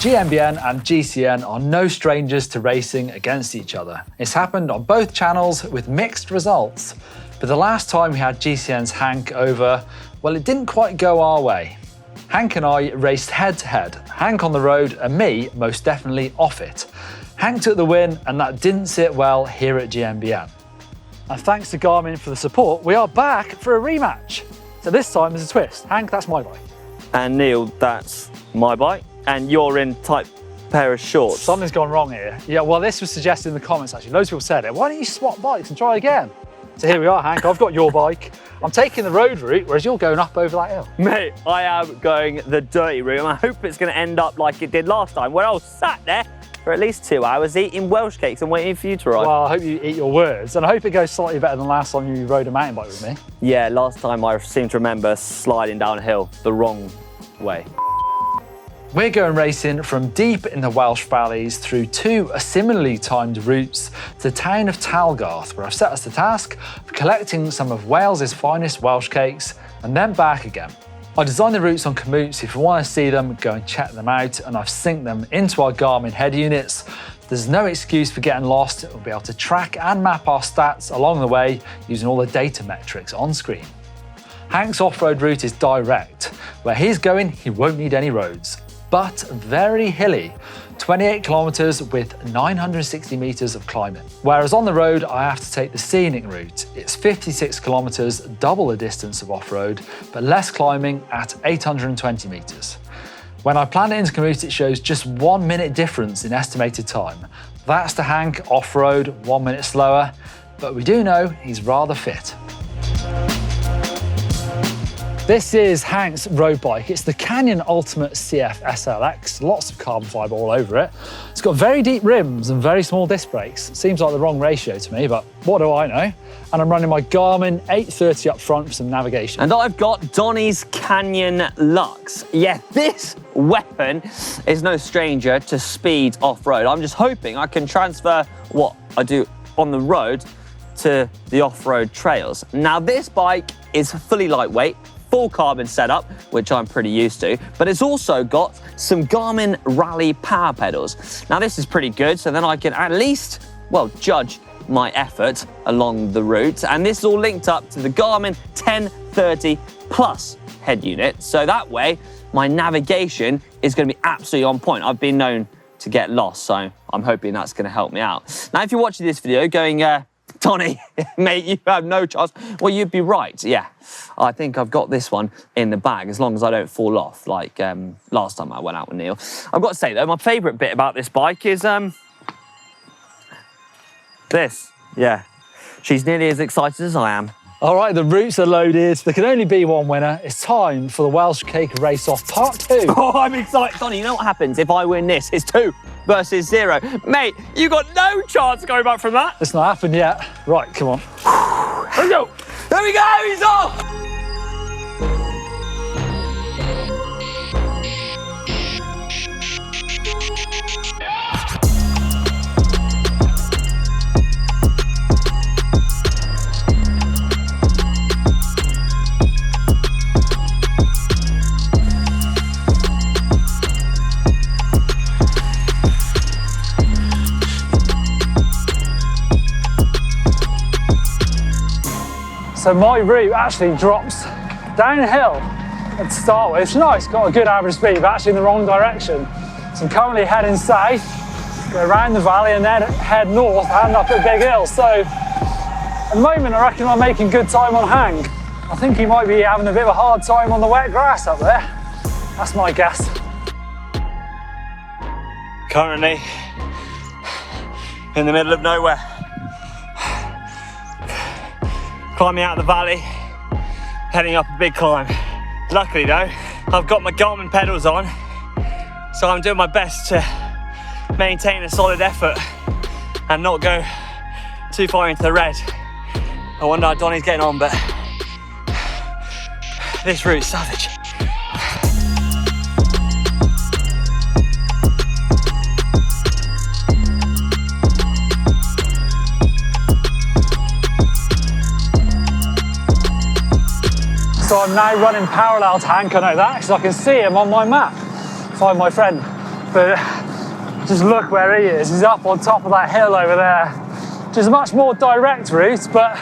GMBN and GCN are no strangers to racing against each other. It's happened on both channels with mixed results. But the last time we had GCN's Hank over, well, it didn't quite go our way. Hank and I raced head to head, Hank on the road and me most definitely off it. Hank took the win and that didn't sit well here at GMBN. And thanks to Garmin for the support, we are back for a rematch. So this time there's a twist. Hank, that's my bike. And Neil, that's my bike. And you're in tight pair of shorts. Something's gone wrong here. Yeah, well, this was suggested in the comments actually. Loads of people said it. Why don't you swap bikes and try again? So here we are, Hank. I've got your bike. I'm taking the road route, whereas you're going up over that hill. Mate, I am going the dirty route, and I hope it's going to end up like it did last time, where I was sat there for at least 2 hours eating Welsh Cakes and waiting for you to arrive. Well, I hope you eat your words, and I hope it goes slightly better than last time you rode a mountain bike with me. Yeah, last time I seem to remember sliding down a hill the wrong way. We're going racing from deep in the Welsh valleys through 2 similarly timed routes to the town of Talgarth, where I've set us the task of collecting some of Wales's finest Welsh cakes and then back again. I designed the routes on Komoot, so if you want to see them, go and check them out, and I've synced them into our Garmin head units. There's no excuse for getting lost. We'll be able to track and map our stats along the way using all the data metrics on screen. Hank's off-road route is direct. Where he's going, he won't need any roads, but very hilly, 28 kilometers with 960 meters of climbing. Whereas on the road, I have to take the scenic route. It's 56 kilometers, double the distance of off-road, but less climbing at 820 meters. When I plan it into Komoot, it shows just 1 minute difference in estimated time. That's to Hank off-road, 1 minute slower, but we do know he's rather fit. This is Hank's road bike. It's the Canyon Ultimate CF SLX, lots of carbon fibre all over it. It's got very deep rims and very small disc brakes. Seems like the wrong ratio to me, but what do I know? And I'm running my Garmin 830 up front for some navigation. And I've got Donny's Canyon Lux. Yeah, this weapon is no stranger to speed off-road. I'm just hoping I can transfer what I do on the road to the off-road trails. Now, this bike is fully lightweight, full carbon setup, which I'm pretty used to, but it's also got some Garmin Rally power pedals. Now this is pretty good, so then I can at least, well, judge my effort along the route. And this is all linked up to the Garmin 1030 Plus head unit. So that way, my navigation is gonna be absolutely on point. I've been known to get lost, so I'm hoping that's gonna help me out. Now, if you're watching this video going, Donny, mate, you have no chance. Well, you'd be right, yeah. I think I've got this one in the bag, as long as I don't fall off, like last time I went out with Neil. I've got to say, though, my favourite bit about this bike is this, yeah. She's nearly as excited as I am. All right, the routes are loaded. There can only be one winner. It's time for the Welsh Cake Race-Off Part 2. Oh, I'm excited. Donny, you know what happens if I win this? It's 2 versus 0. Mate, you got no chance going back from that. It's not happened yet. Right, come on. Here we go. There we go, he's off. So my route actually drops downhill to start with. It's nice, got a good average speed, but actually in the wrong direction. So I'm currently heading south, go around the valley and then head north and up a big hill. So at the moment I reckon I'm making good time on Hank. I think he might be having a bit of a hard time on the wet grass up there. That's my guess. Currently in the middle of nowhere. Climbing out of the valley, heading up a big climb. Luckily though, I've got my Garmin pedals on, so I'm doing my best to maintain a solid effort and not go too far into the red. I wonder how Donny's getting on, but this route's savage. So I'm now running parallel to Hank, I know that, because I can see him on my map. Find my friend But just look where he is. He's up on top of that hill over there, which is a much more direct route, but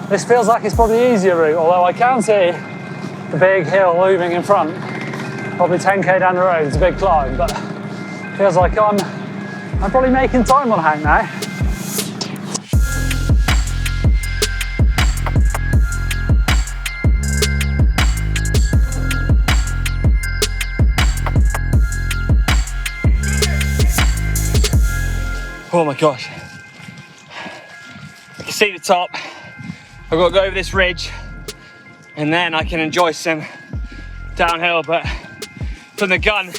this feels like it's probably the easier route, although I can see the big hill looming in front. Probably 10k down the road, it's a big climb, but feels like I'm probably making time on Hank now. Oh my gosh. I can see the top. I've got to go over this ridge and then I can enjoy some downhill, but from the gun,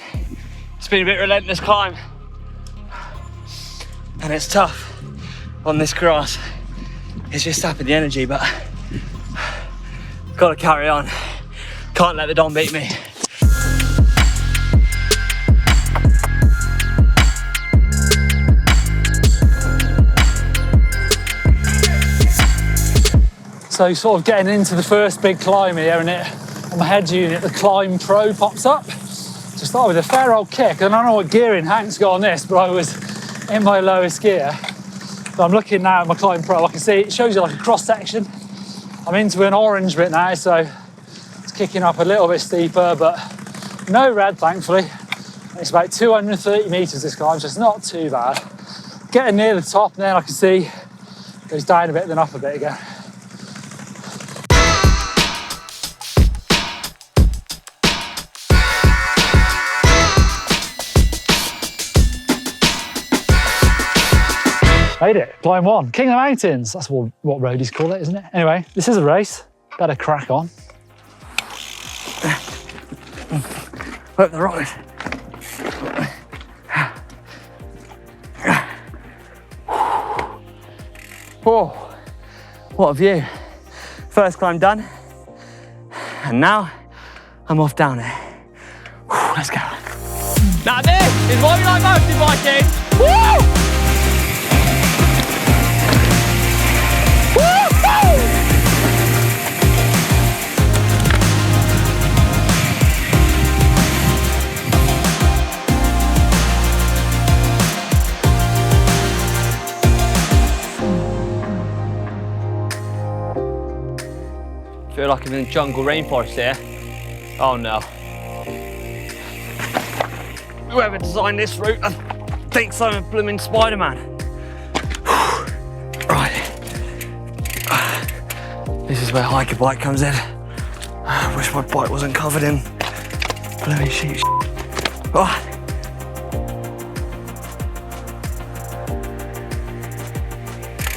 it's been a bit relentless climb. And it's tough on this grass. It's just sapping the energy, but gotta carry on. Can't let the Don beat me. So sort of getting into the first big climb here, and on my head unit, the Climb Pro pops up. To start with a fair old kick, and I don't know what gearing Hank's got on this, but I was in my lowest gear. But I'm looking now at my Climb Pro, I can see it shows you like a cross section. I'm into an orange bit now, so it's kicking up a little bit steeper, but no red, thankfully. It's about 230 meters this climb, so it's not too bad. Getting near the top, and then I can see it goes down a bit, then up a bit again. Made it, climb 1, King of the Mountains. That's what roadies call it, isn't it? Anyway, this is a race, better crack on. Up the road. Whoa, what a view. First climb done, and now I'm off down it. Let's go. Now this is what we like mountain biking. Woo! I feel like I'm in the jungle rainforest here. Oh no. Whoever designed this route, I think I'm a blooming Spider-Man. Right. This is where hiker bike comes in. I wish my bike wasn't covered in blooming sheep. Oh.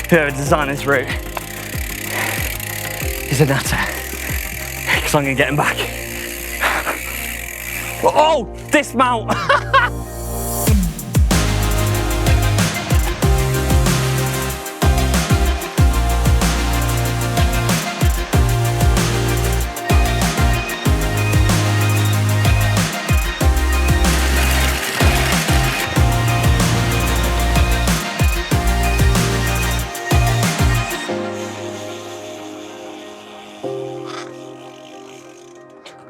Whoever designed this route is a nutter, because I'm gonna get him back. Oh, dismount!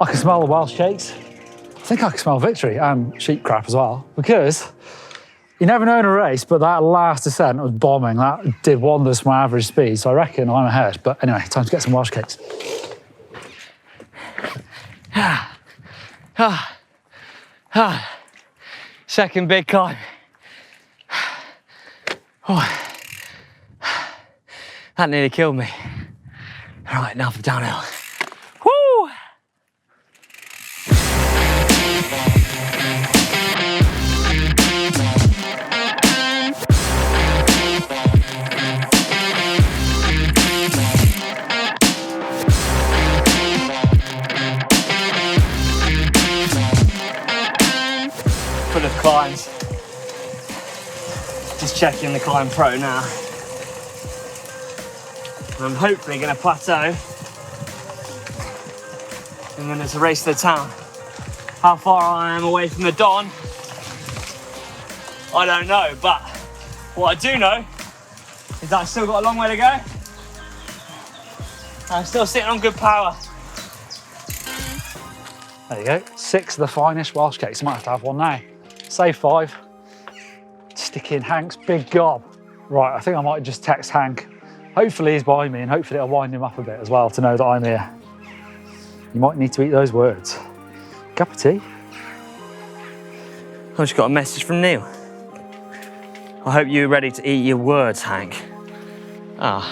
I can smell the Welsh Cakes. I think I can smell victory and sheep crap as well, because you never know in a race, but that last descent was bombing. That did wonders for my average speed, so I reckon I'm ahead. But anyway, time to get some Welsh Cakes. Second big climb. That nearly killed me. All right, now for downhill. Woo! Full of climbs. Just checking the Climb Pro now. I'm hopefully going to plateau, and then it's a race to the town. How far I am away from the Don, I don't know, but what I do know is that I've still got a long way to go. I'm still sitting on good power. There you go, 6 of the finest Welsh Cakes. I might have to have one now. Say 5. Stick in Hank's big gob. Right, I think I might just text Hank. Hopefully he's by me and hopefully it'll wind him up a bit as well to know that I'm here. You might need to eat those words. Cup of tea. I just got a message from Neil. I hope you're ready to eat your words, Hank. Ah,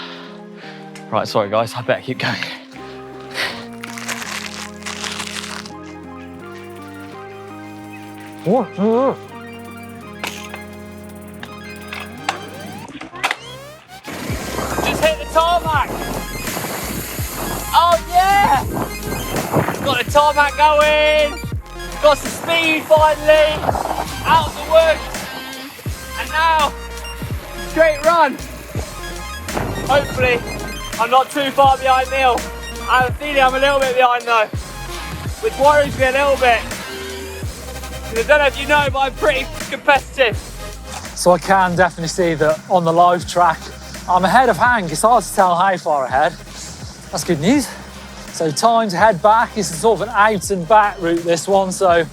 right, sorry guys, I better keep going. What? Just hit the tarmac! Oh yeah! Got the tarmac going! Got some speed finally! Out of the woods! And now, straight run! Hopefully, I'm not too far behind Neil. I have a feeling I'm a little bit behind though, which worries me a little bit. Because I don't know if you know, but I'm pretty competitive. So I can definitely see that on the live track, I'm ahead of Hank. It's hard to tell how far ahead. That's good news. So time to head back. It's sort of an out and back route, this one, so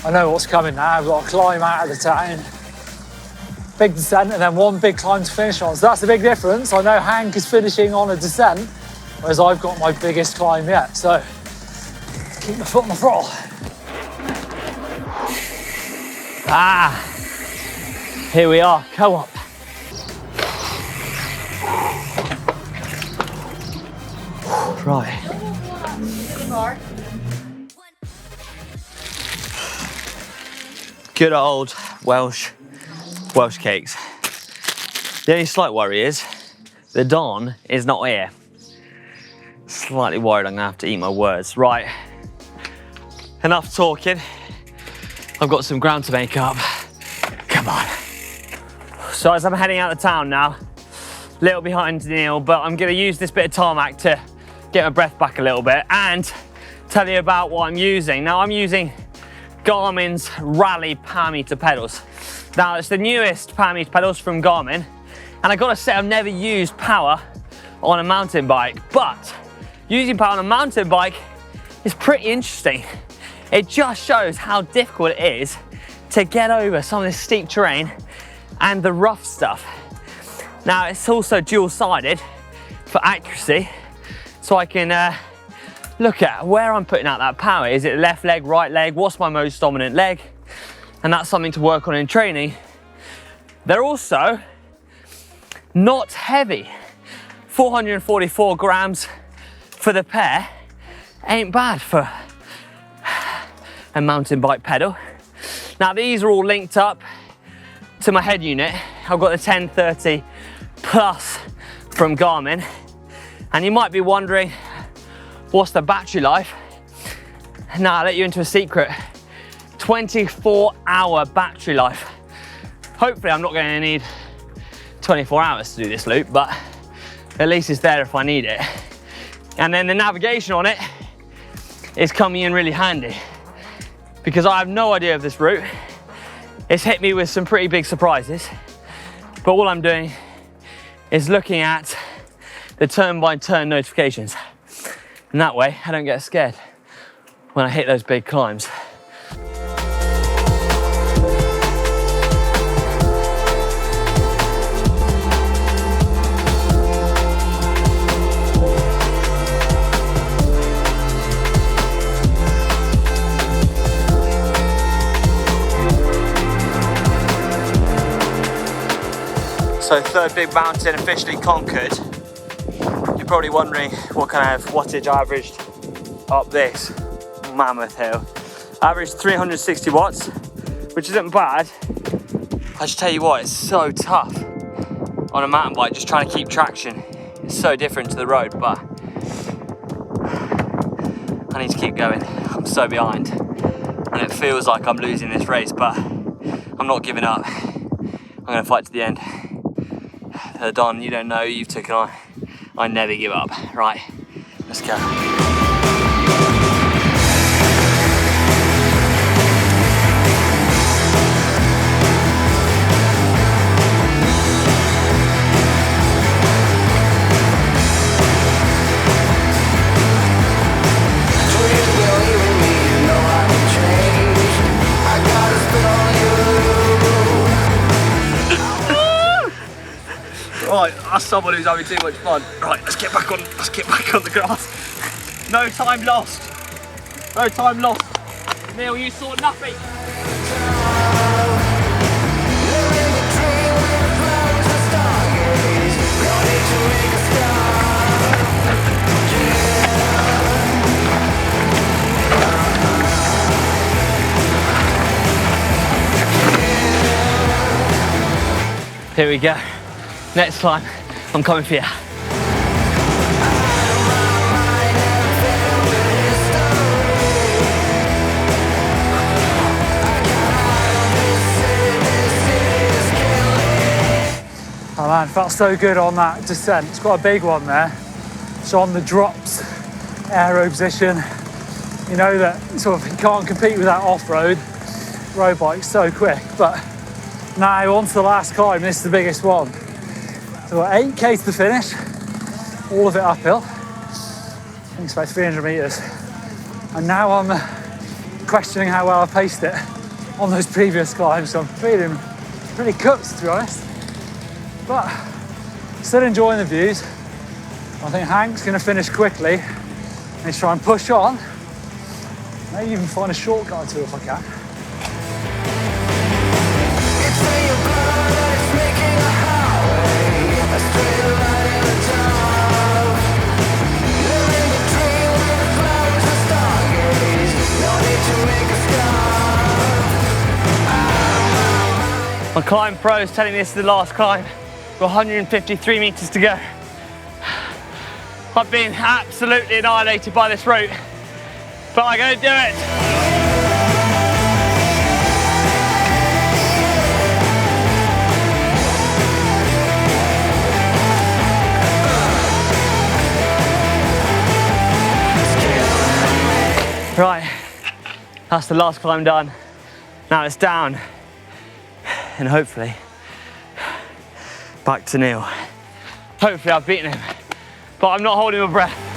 I know what's coming now. I've got to climb out of the town. Big descent and then one big climb to finish on. So that's the big difference. I know Hank is finishing on a descent, whereas I've got my biggest climb yet. So keep my foot on the throttle. Ah, here we are, come on. Right. Good old Welsh cakes. The only slight worry is the Don is not here. Slightly worried I'm gonna have to eat my words. Right, enough talking. I've got some ground to make up. Come on. So as I'm heading out of town now, a little behind Neil, but I'm gonna use this bit of tarmac to get my breath back a little bit and tell you about what I'm using. Now I'm using Garmin's Rally Power Meter pedals. Now it's the newest power meter pedals from Garmin, and I gotta say I've never used power on a mountain bike, but using power on a mountain bike is pretty interesting. It just shows how difficult it is to get over some of this steep terrain and the rough stuff. Now it's also dual-sided for accuracy, so I can look at where I'm putting out that power. Is it left leg, right leg? What's my most dominant leg? And that's something to work on in training. They're also not heavy. 444 grams for the pair ain't bad for a mountain bike pedal. Now these are all linked up to my head unit. I've got the 1030 Plus from Garmin. And you might be wondering, what's the battery life? Now I'll let you into a secret. 24-hour battery life. Hopefully I'm not going to need 24 hours to do this loop, but at least it's there if I need it. And then the navigation on it is coming in really handy because I have no idea of this route. It's hit me with some pretty big surprises, but all I'm doing is looking at the turn-by-turn notifications. And that way I don't get scared when I hit those big climbs. So third big mountain officially conquered. You're probably wondering what kind of wattage I averaged up this mammoth hill. I averaged 360 watts, which isn't bad. I just tell you what, it's so tough on a mountain bike, just trying to keep traction. It's so different to the road, but I need to keep going. I'm so behind, and it feels like I'm losing this race, but I'm not giving up. I'm gonna fight to the end. Don, you don't know, you've taken on. I never give up. Right, let's go. Dream, will you and me, you know I would change. I gotta spit on you. Right, that's someone who's having too much fun. Right, let's get back on the grass. No time lost. No time lost. Neil, you saw nothing. Here we go. Next climb, I'm coming for you. Oh man, felt so good on that descent. It's quite a big one there. So on the drops, aero position, you know that sort of you can't compete with that off-road. Road bike's so quick, but now on to the last climb. This is the biggest one. So 8k to the finish, all of it uphill. I think it's about 300 meters. And now I'm questioning how well I paced it on those previous climbs. So I'm feeling pretty cooked, to be honest. But still enjoying the views. I think Hank's going to finish quickly and he's trying to push on. Maybe even find a shortcut to it if I can. My climb pro is telling me this is the last climb. We've got 153 meters to go. I've been absolutely annihilated by this route, but I'm going to do it. Right, that's the last climb done. Now it's down, and hopefully back to Neil. Hopefully I've beaten him, but I'm not holding my breath.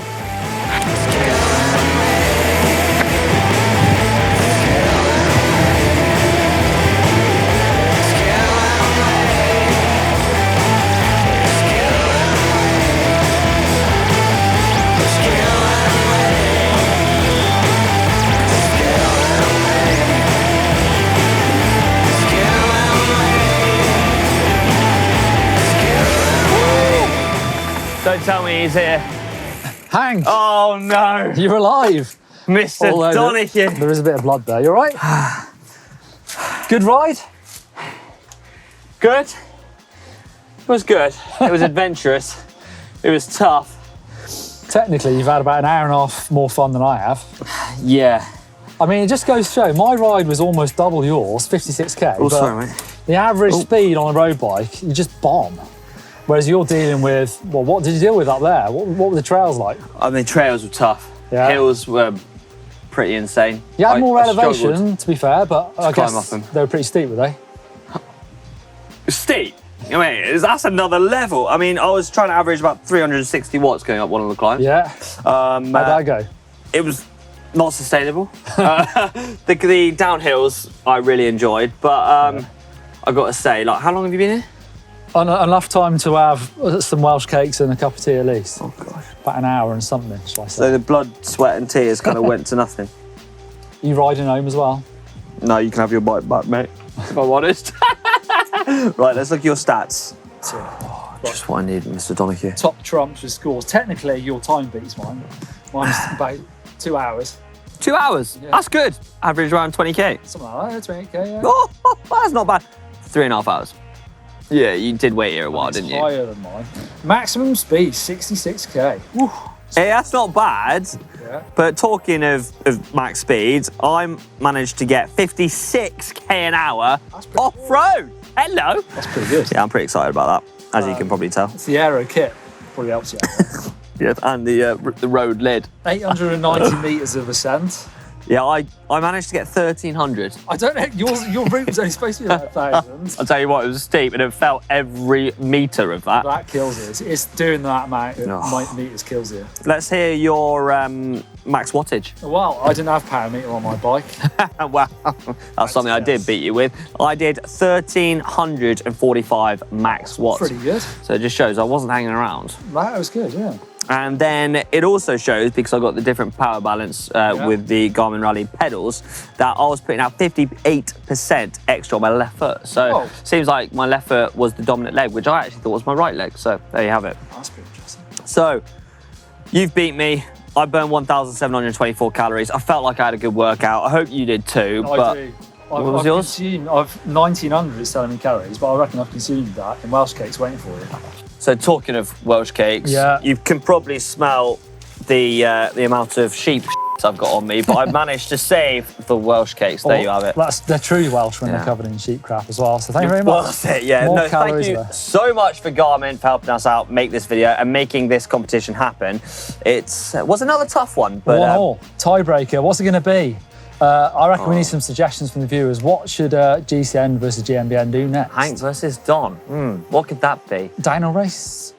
Don't tell me he's here. Hank! Oh no! You're alive! Mr. Donahue! There is a bit of blood there, you all right? Good ride? Good? It was good. It was adventurous. It was tough. Technically, you've had about an hour and a half more fun than I have. Yeah. I mean, it just goes to show, my ride was almost double yours, 56k. Oh, but sorry, mate. the average speed on a road bike, you just bomb. Whereas you're dealing with, well, what did you deal with up there? What were the trails like? I mean, trails were tough. Yeah. Hills were pretty insane. You had more elevation, struggled to be fair, but I climb guess up them. they were pretty steep, were they? Steep. I mean, that's another level. I mean, I was trying to average about 360 watts going up one of the climbs. Yeah. How'd that go? It was not sustainable. The downhills I really enjoyed, but I got to say, like, how long have you been here? Enough time to have some Welsh cakes and a cup of tea at least. Oh gosh. About an hour and something, shall I say. So the blood, sweat and tears kind of went to nothing. You riding home as well? No, you can have your bike back, mate, if I'm honest. Right, let's look at your stats. Just what I need, Mr. Donahue. Top trumps with scores. Technically, your time beats mine. Mine's about 2 hours. 2 hours? Yeah. That's good. Average around 20k. Something like that, 20k, yeah. Oh, that's not bad. 3.5 hours. Yeah, you did wait here a while, didn't you? Higher than mine. Maximum speed, 66k. Woo. Hey, that's not bad. Yeah. But talking of max speeds, I managed to get 56k an hour off-road. Hello. That's pretty good. Yeah, I'm pretty excited about that, as you can probably tell. It's the aero kit. Probably helps you out. Yeah, and the road lid. 890 metres of ascent. Yeah, I managed to get 1,300. I don't know, your route was only supposed to be about 1,000. I'll tell you what, it was steep and it felt every metre of that. That kills it. It's doing that amount of meters kills you. Let's hear your max wattage? Well, I didn't have power meter on my bike. Wow, that's something I did beat you with. I did 1,345 max watts. Pretty good. So it just shows I wasn't hanging around. That was good, yeah. And then it also shows, because I got the different power balance with the Garmin Rally pedals, that I was putting out 58% extra on my left foot. So seems like my left foot was the dominant leg, which I actually thought was my right leg. So there you have it. That's pretty interesting. So you've beat me. I burned 1,724 calories. I felt like I had a good workout. I hope you did too. I do. What was yours? I've 1,900 is telling me calories, but I reckon I've consumed that in Welsh Cakes waiting for you. So talking of Welsh Cakes, you can probably smell the amount of sheep I've got on me, but I've managed to save the Welsh Cakes. There you have it. They're true Welsh when they're covered in sheep crap as well, so thank you very much. Worth it, yeah. No, thank you so much for Garmin for helping us out make this video and making this competition happen. It was another tough one, but... 1-1. Tiebreaker, what's it going to be? I reckon we need some suggestions from the viewers. What should GCN versus GMBN do next? Hank versus Don. What could that be? Dyno race?